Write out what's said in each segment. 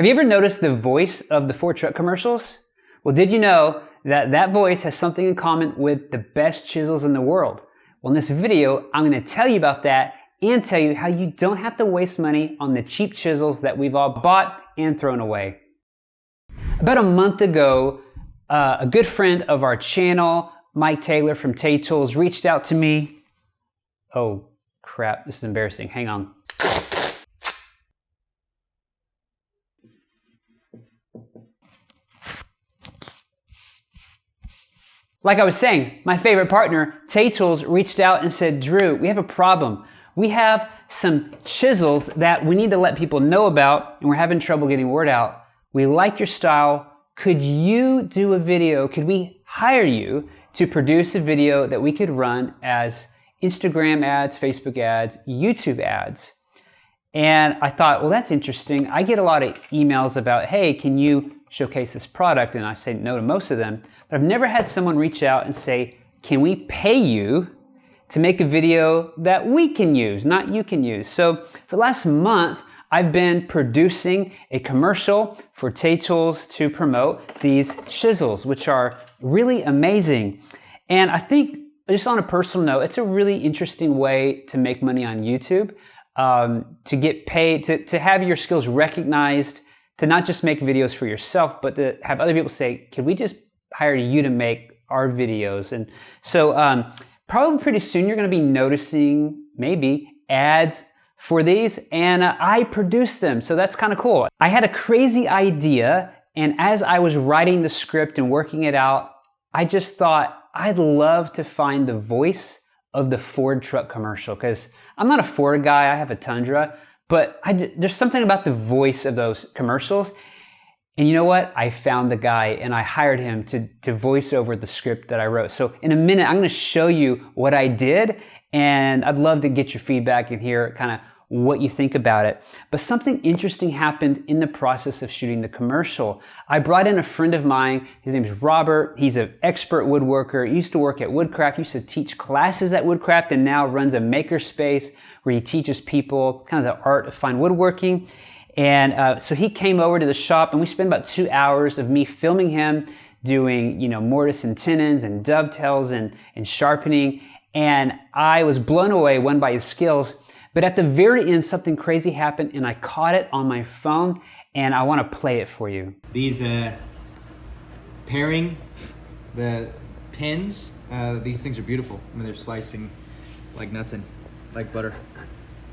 Have you ever noticed the voice of the Ford truck commercials? Well, did you know that that voice has something in common with the best chisels in the world? Well, in this video, I'm going to tell you about that and tell you how you don't have to waste money on the cheap chisels that we've all bought and thrown away. About a month ago, a good friend of our channel, Mike Taylor from Tay Tools, reached out to me. Oh crap, this is embarrassing. Hang on. Like I was saying, my favorite partner, Tay Tools, reached out and said, Drew, we have a problem. We have some chisels that we need to let people know about, and we're having trouble getting word out. We like your style. Could you do a video? Could we hire you to produce a video that we could run as Instagram ads, Facebook ads, YouTube ads? And I thought, well, that's interesting. I get a lot of emails about, hey, can you showcase this product? And I say no to most of them. But I've never had someone reach out and say, can we pay you to make a video that we can use, not you can use? So for the last month, I've been producing a commercial for Tay Tools to promote these chisels, which are really amazing. And I think, just on a personal note, it's a really interesting way to make money on YouTube, to get paid, to have your skills recognized, to not just make videos for yourself, but to have other people say, can we just hire you to make our videos? And so probably pretty soon you're going to be noticing maybe ads for these, and I produce them, so that's kind of cool. I had a crazy idea, and as I was writing the script and working it out, I just thought I'd love to find the voice of the Ford truck commercial, because I'm not a Ford guy, I have a Tundra, but there's something about the voice of those commercials. And you know what? I found the guy and I hired him to voice over the script that I wrote. So in a minute, I'm going to show you what I did, and I'd love to get your feedback and hear kind of what you think about it. But something interesting happened in the process of shooting the commercial. I brought in a friend of mine. His name is Robert. He's an expert woodworker. He used to work at Woodcraft, used to teach classes at Woodcraft, and now runs a makerspace where he teaches people kind of the art of fine woodworking. And so he came over to the shop, and we spent about 2 hours of me filming him doing, mortise and tenons and dovetails and sharpening. And I was blown away, one, by his skills. But at the very end, something crazy happened, and I caught it on my phone, and I want to play it for you. These pairing the pins, these things are beautiful. I mean, they're slicing like nothing, like butter.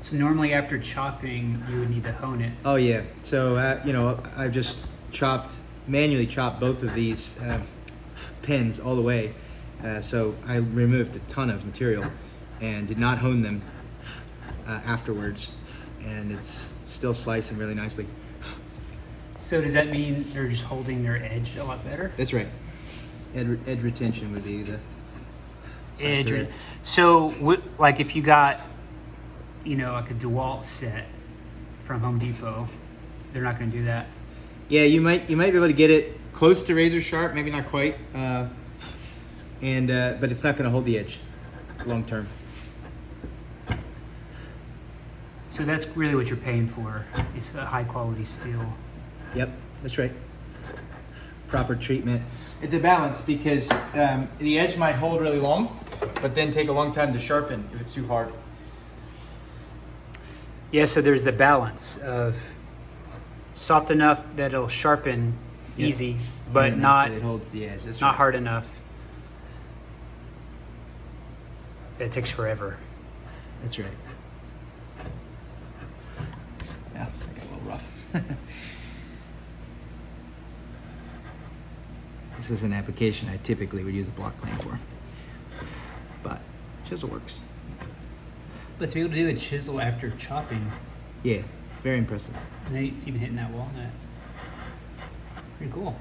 So normally after chopping, you would need to hone it. Oh yeah. So I've just manually chopped both of these pins all the way. So I removed a ton of material and did not hone them afterwards, and it's still slicing really nicely. So does that mean they're just holding their edge a lot better? That's right. Edge retention would be the edge. So like if you got like a DeWalt set from Home Depot, they're not going to do that. Yeah, you might be able to get it close to razor sharp, maybe not quite, but it's not going to hold the edge long term. So that's really what you're paying for, is a high quality steel. Yep, that's right. Proper treatment. It's a balance, because the edge might hold really long, but then take a long time to sharpen if it's too hard. Yeah, so there's the balance of soft enough that it'll sharpen easy, but not it holds the edge. That's not right. hard enough that it takes forever. That's right. Yeah, it's a little rough. This is an application I typically would use a block plane for, but chisel works. But to be able to do a chisel after chopping. Yeah, very impressive. And then it's even hitting that walnut. Pretty cool.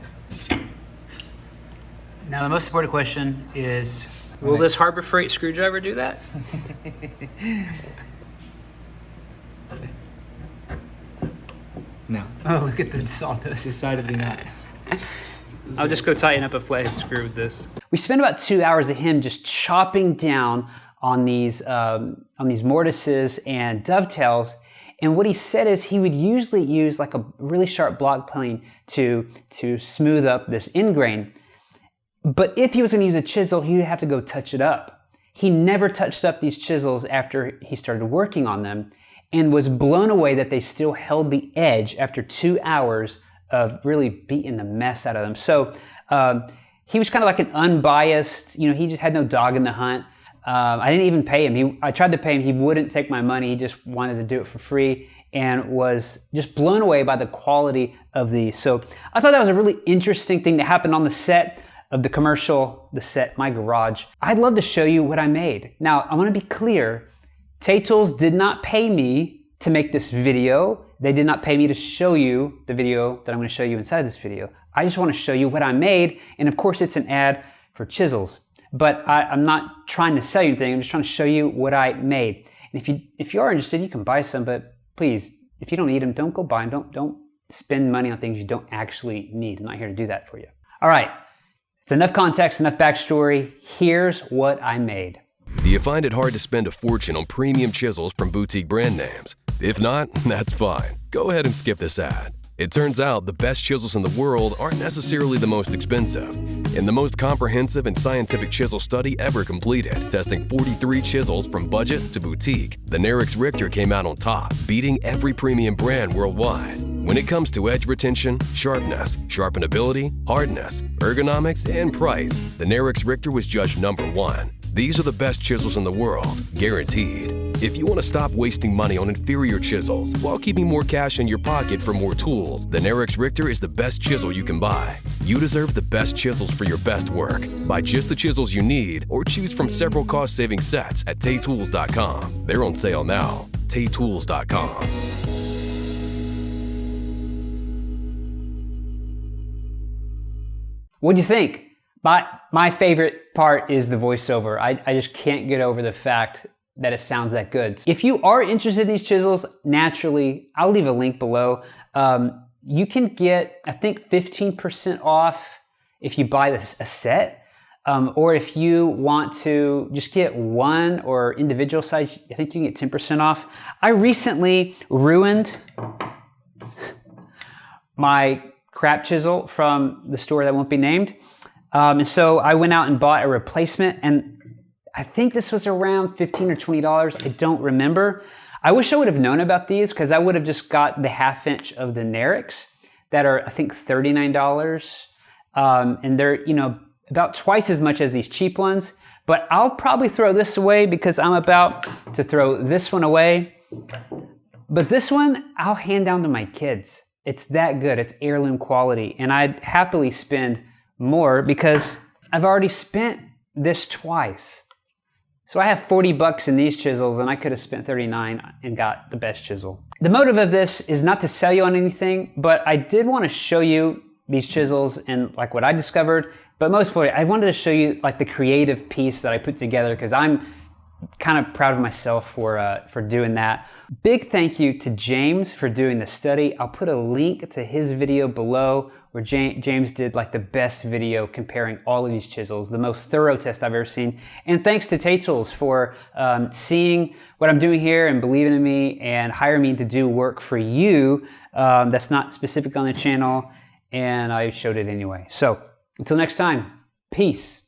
Now the most important question is, will this Harbor Freight screwdriver do that? No. Oh, look at the sawdust. Decidedly not. I'll just go tighten up a flathead screw with this. We spent about 2 hours of him just chopping down on these mortises and dovetails, And what he said is he would usually use like a really sharp block plane to smooth up this end grain. But if he was going to use a chisel, he would have to go touch it up. He never touched up these chisels after he started working on them, and was blown away that they still held the edge after 2 hours of really beating the mess out of them. So he was kind of like an unbiased, he just had no dog in the hunt. I didn't even pay him. I tried to pay him. He wouldn't take my money. He just wanted to do it for free, and was just blown away by the quality of these. So I thought that was a really interesting thing that happened on the set of the commercial, my garage. I'd love to show you what I made. Now, I want to be clear. Tay Tools did not pay me to make this video. They did not pay me to show you the video that I'm going to show you inside this video. I just want to show you what I made, and of course it's an ad for chisels. But I'm not trying to sell you anything. I'm just trying to show you what I made. And if you are interested, you can buy some, but please, if you don't need them, don't go buy them. Don't spend money on things you don't actually need. I'm not here to do that for you. All right, it's enough context, enough backstory. Here's what I made. Do you find it hard to spend a fortune on premium chisels from boutique brand names? If not, that's fine. Go ahead and skip this ad. It turns out the best chisels in the world aren't necessarily the most expensive. In the most comprehensive and scientific chisel study ever completed, testing 43 chisels from budget to boutique, the Nerix Richter came out on top, beating every premium brand worldwide. When it comes to edge retention, sharpness, sharpenability, hardness, ergonomics, and price, the Nerix Richter was judged #1. These are the best chisels in the world, guaranteed. If you want to stop wasting money on inferior chisels while keeping more cash in your pocket for more tools, the Nerix Richter is the best chisel you can buy. You deserve the best chisels for your best work. Buy just the chisels you need or choose from several cost-saving sets at taytools.com. They're on sale now. taytools.com. What do you think? My favorite part is the voiceover. I just can't get over the fact that it sounds that good. If you are interested in these chisels, naturally, I'll leave a link below. You can get, I think, 15% off if you buy a set. Or if you want to just get one or individual size, I think you can get 10% off. I recently ruined my crap chisel from the store that won't be named. And so I went out and bought a replacement, and I think this was around $15 or $20. I don't remember. I wish I would have known about these, because I would have just got the 1/2 inch of the Nerix that are, I think, $39. And they're, about twice as much as these cheap ones. But I'll probably throw this away because I'm about to throw this one away. But this one, I'll hand down to my kids. It's that good. It's heirloom quality. And I'd happily spend more because I've already spent this twice. So I have 40 bucks in these chisels, and I could have spent 39 and got the best chisel. The motive of this is not to sell you on anything, but I did want to show you these chisels and like what I discovered. But most importantly, I wanted to show you like the creative piece that I put together, because I'm kind of proud of myself for doing that. Big thank you to James for doing the study. I'll put a link to his video below where James did like the best video comparing all of these chisels, the most thorough test I've ever seen. And thanks to Tay Tools for seeing what I'm doing here and believing in me and hiring me to do work for you that's not specific on the channel, and I showed it anyway. So until next time, peace.